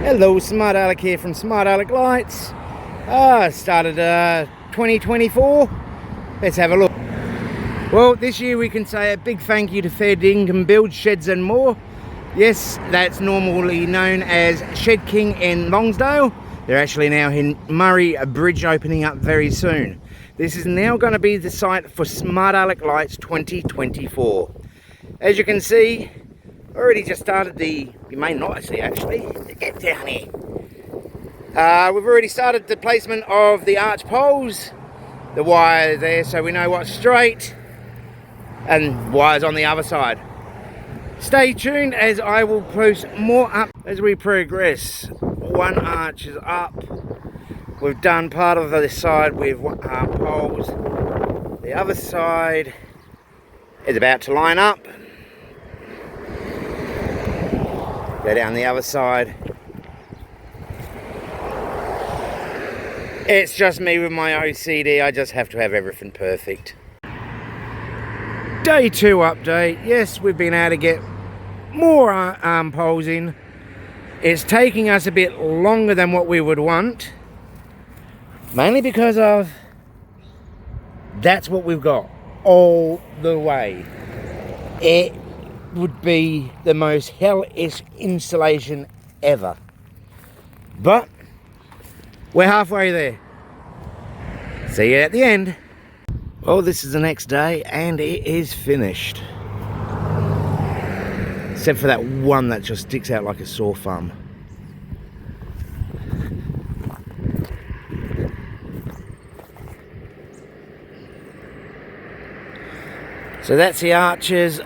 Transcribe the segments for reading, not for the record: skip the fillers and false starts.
Hello, SmartAlec here from SmartAlec Lights. Started 2024. Let's have a look. Well, this year we can say a big thank you to Fair Dinkum Build Sheds and More. Yes, that's normally known as Shed King in Longsdale. They're actually now in Murray, a bridge opening up very soon. This is now going to be the site for SmartAlec Lights 2024. As you can see, already just started you may not see actually, get down here. We've already started the placement of the arch poles, the wire there so we know what's straight, and wires on the other side. Stay tuned as I will post more up as we progress. One arch is up. We've done part of this side with poles. The other side is about to line up. Go down the other side. It's just me with my OCD. I just have to have everything perfect. Day 2 update. Yes, we've been able to get more arm poles in. It's taking us a bit longer than what we would want. Mainly because of that's what we've got all the way. It would be the most hellish installation ever, but we're halfway there. See you at the end. Well, this is the next day and it is finished, except for that one that just sticks out like a sore thumb. So that's the arches.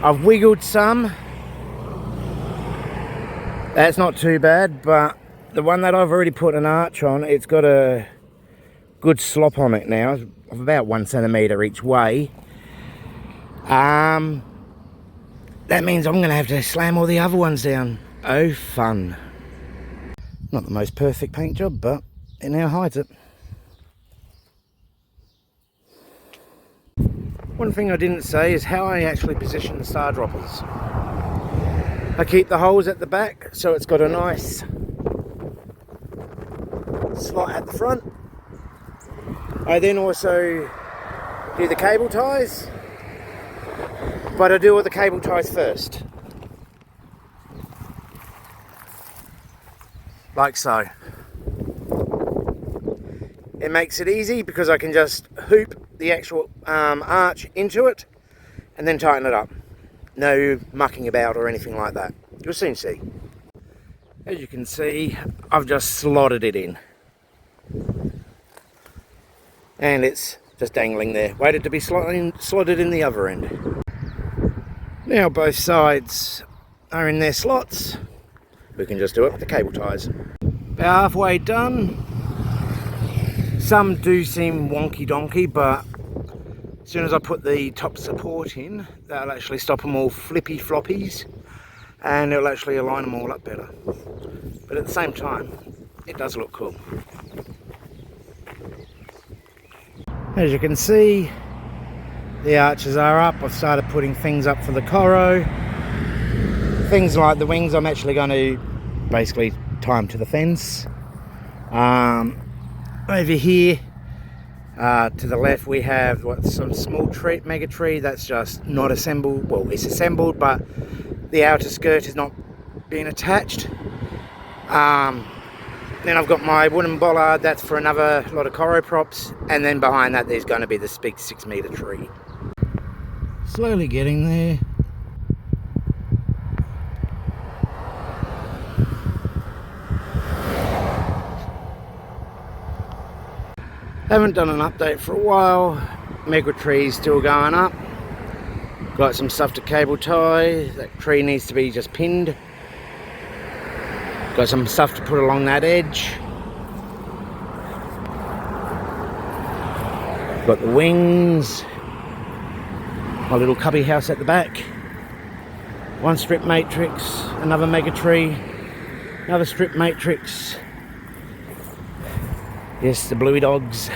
I've wiggled some. That's not too bad, but the one that I've already put an arch on, it's got a good slop on it now, of about 1 centimetre each way. That means I'm going to have to slam all the other ones down. Oh, fun. Not the most perfect paint job, but it now hides it. One thing I didn't say is how I actually position the star droppers. I keep the holes at the back so it's got a nice slot at the front. I then also do the cable ties, but I do all the cable ties first. Like so. It makes it easy because I can just hoop the actual arch into it and then tighten it up. No mucking about or anything like that. You'll soon see. As you can see, I've just slotted it in. And it's just dangling there, waited to be slotted in the other end. Now both sides are in their slots. We can just do it with the cable ties. About halfway done. Some do seem wonky donkey, but as soon as I put the top support in, that'll actually stop them all flippy floppies and it'll actually align them all up better. But at the same time, it does look cool. As you can see, the arches are up. I've started putting things up for the Coro. Things like the wings, I'm actually going to basically tie them to the fence. Over here, to the left, we have some small tree, mega tree that's just not assembled. Well, it's assembled, but the outer skirt is not being attached. Then I've got my wooden bollard, that's for another lot of Coro props, and then behind that there's going to be this big 6-metre tree. Slowly getting there. Haven't done an update for a while. Mega tree's still going up. Got some stuff to cable tie. That tree needs to be just pinned. Got some stuff to put along that edge. Got the wings. My little cubby house at the back. One strip matrix, another mega tree, another strip matrix. Yes, the bluey dogs.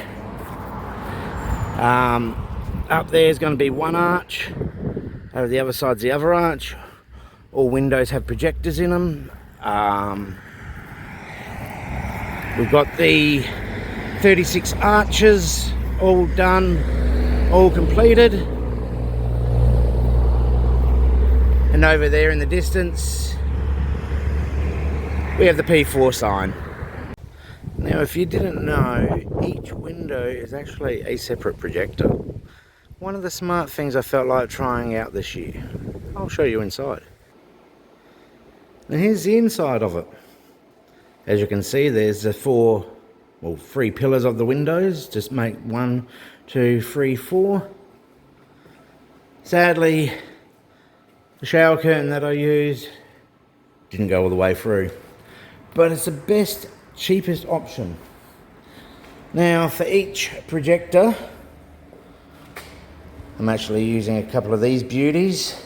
Up there is going to be one arch. Over the other side's the other arch. All windows have projectors in them. We've got the 36 arches all done, all completed. And over there in the distance, we have the P4 sign. Now, if you didn't know, each window is actually a separate projector. One of the smart things I felt like trying out this year. I'll show you inside. And here's the inside of it. As you can see, there's the three pillars of the windows. Just make 1, 2, 3, 4. Sadly, the shower curtain that I used didn't go all the way through. But it's the best, cheapest option. Now, for each projector, I'm actually using a couple of these beauties.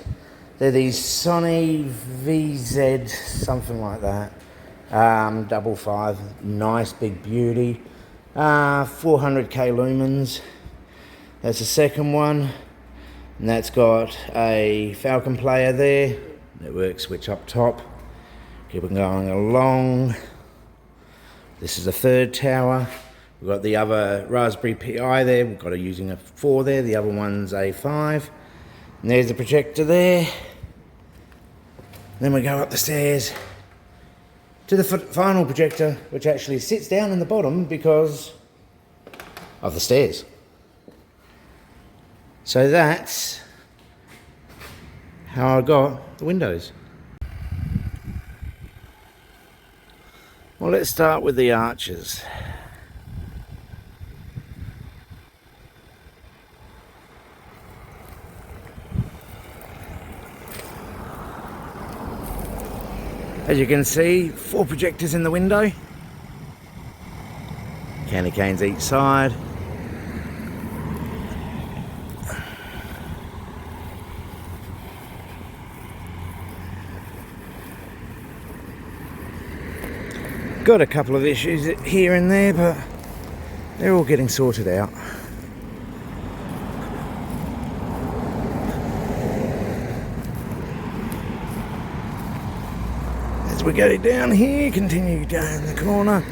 They're these Sony VZ, something like that. 555, nice big beauty. 400k lumens. That's the second one. And that's got a Falcon player there. Network switch up top. Keep it going along. This is the third tower. We've got the other Raspberry Pi there. We've got using a 4 there. The other one's a 5. And there's the projector there. Then we go up the stairs to the final projector, which actually sits down in the bottom because of the stairs. So that's how I got the windows. Well, let's start with the arches. As you can see, 4 projectors in the window. Candy canes each side. Got a couple of issues here and there, but they're all getting sorted out. As we go down here, continue down the corner.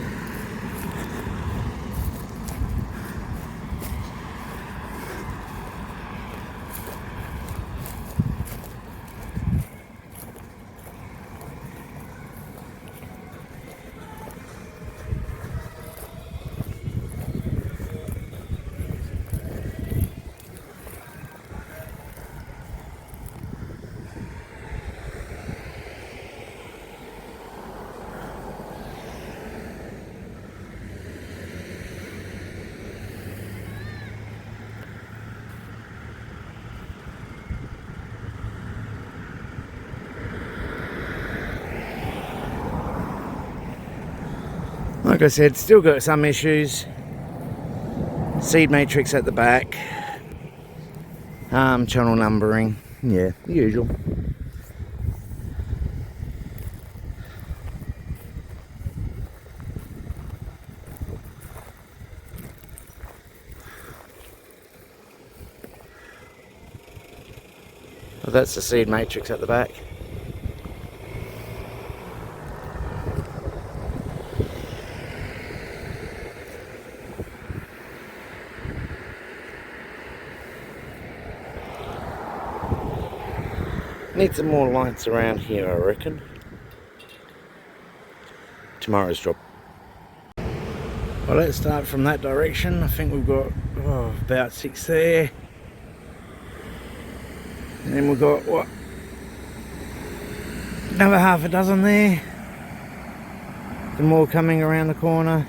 Like I said, still got some issues. Seed matrix at the back. Channel numbering. Yeah, the usual. Well, that's the seed matrix at the back. Need some more lights around here, I reckon. Tomorrow's job. Well, let's start from that direction. I think we've got about 6 there. And then we've got, what? Another half a dozen there. Some more coming around the corner.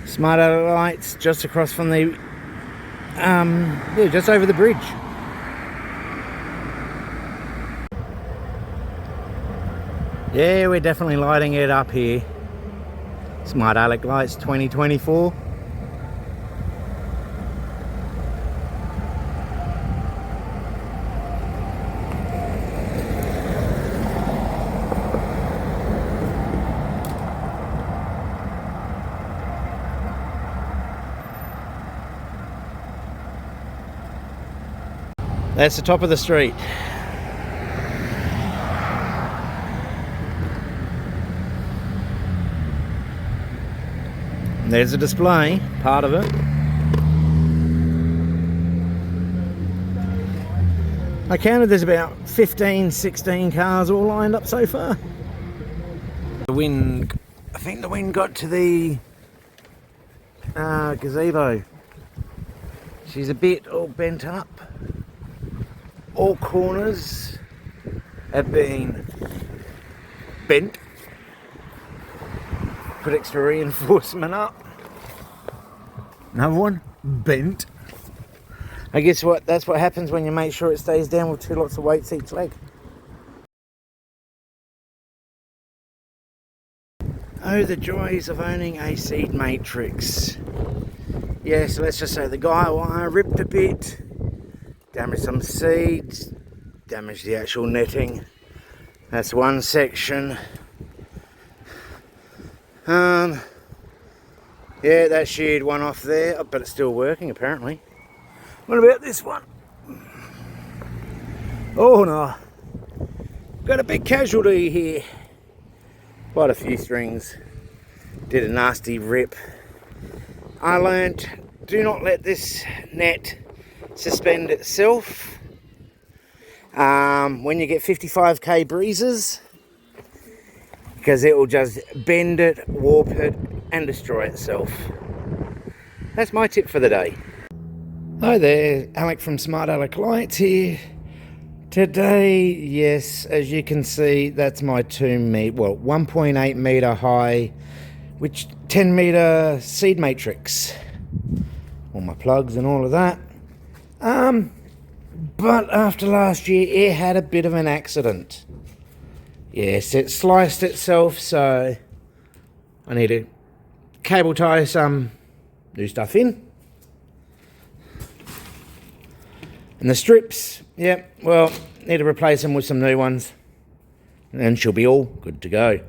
SmartAlec lights just across from the, yeah, just over the bridge. Yeah, we're definitely lighting it up here. SmartAlec lights 2024. That's the top of the street. There's a display, part of it. I counted there's about 15, 16 cars all lined up so far. The wind, I think the wind got to the gazebo. She's a bit all bent up. All corners have been bent. Put extra reinforcement up. Another one, bent. I guess that's what happens when you make sure it stays down with 2 lots of weights each leg. Oh, the joys of owning a seed matrix. Yeah, so let's just say the guy wire ripped a bit, damaged some seeds, damaged the actual netting. That's one section. Yeah, that sheared one off there, but it's still working apparently. What about this one? Oh no, got a big casualty here. Quite a few strings. Did a nasty rip. I learnt, do not let this net suspend itself. When you get 55k breezes, because it will just bend it, warp it, and destroy itself. That's my tip for the day. Hi there, Alec from SmartAlec Lights here. Today, yes, as you can see, that's my 1.8 meter high, which 10 meter seed matrix. All my plugs and all of that. But after last year, it had a bit of an accident. Yes, it sliced itself, so I need to cable tie some new stuff in. And the strips, yeah, well, need to replace them with some new ones. And then she'll be all good to go.